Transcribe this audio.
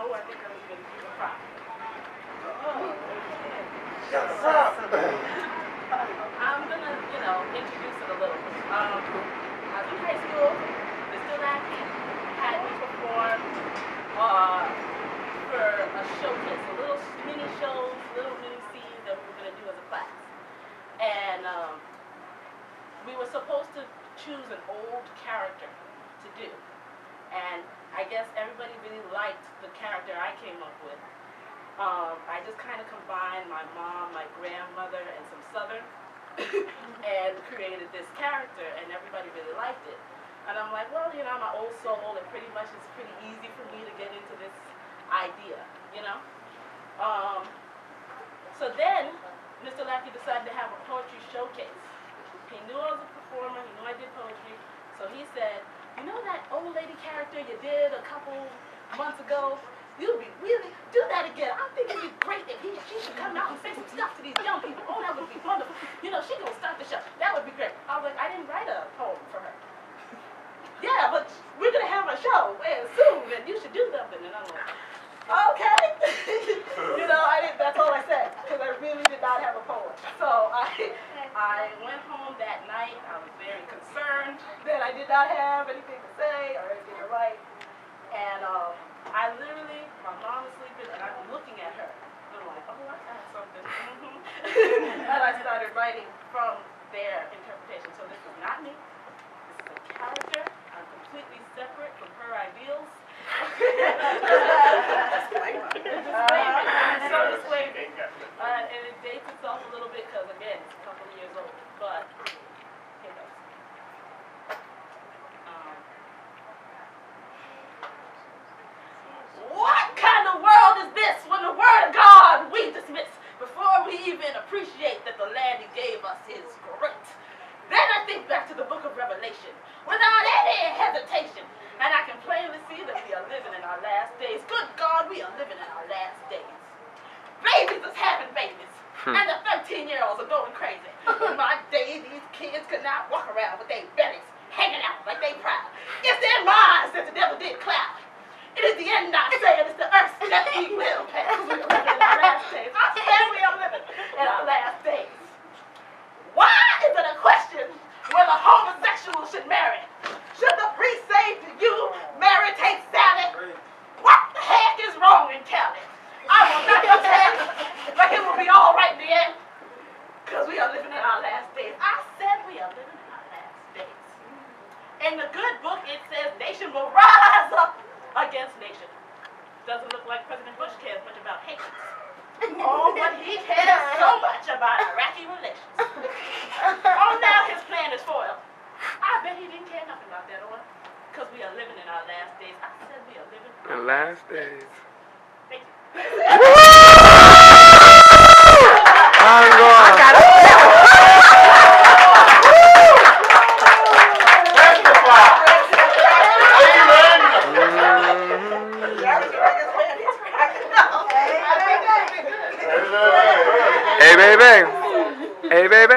know who I think is going to be the prop. Shut up! I'm going to, introduce it a little. I was in high school. Mr. Lackey had me perform for a showcase, a little mini shows, little mini scenes that we were going to do as a class. And we were supposed to choose an old character to do. And I guess everybody really liked the character I came up with. I just kind of combined my mom, my grandmother, and some Southern and created this character, and everybody really liked it. And I'm like, well, I'm an old soul, and pretty much it's pretty easy for me to get into this idea, So then, Mr. Lackey decided to have a poetry showcase. He knew I was a performer, he knew I did poetry, so he said, you know that old lady character you did a couple months ago? You'd be really, do that again. I think it'd be great if she should come out and say some stuff to these young people. Oh, that would be wonderful. She gonna start the show. That would be great. I was like, I didn't write a poem for her. Yeah, but we're gonna have a show soon, and you should do something. And I'm like, okay. That's all I said, because I really did not have a poem. So I went home that night. I was very concerned that I did not have anything to say or anything to write. And I literally, my mom is sleeping, and I'm looking at her. And I'm like, oh, I got something. And I started writing from their interpretation. So this is not me. This is a character. I'm completely separate from her ideals. And it dates itself a little bit because, again, it's a couple of years old. But here goes. What kind of world is this when the word of God we dismiss before we even appreciate that the land he gave us is great? Then I think back to the book of Revelation without any hesitation, and I can plainly see that we are living in our last days. Good God, we are living in our last days. Babies is having babies, and the 13-year-olds are going crazy. In my day, these kids could not walk around with their bellies hanging out like they proud. It's their minds that the devil did cloud. It is the end not saying, it's the earth that we will pass. We are living in our last days. I said we are living in our last days. Why is it a question whether homosexuals should marry? Should the priest say to you, Mary, take Sally? What the heck is wrong in Cali? I will not pretend like it will be all right in the end, because we are living in our last days. I said we are living in our last days. In the good book, it says nation will rise up against nation. Doesn't look like President Bush cares much about hate. Oh, but he cares so much about Iraqi relations. Oh, now his plan is foiled. I bet he didn't care nothing about that oil, because we are living in our last days. I said we are living in our last days. Thank you. I'm going. A.Babay. A.Babay.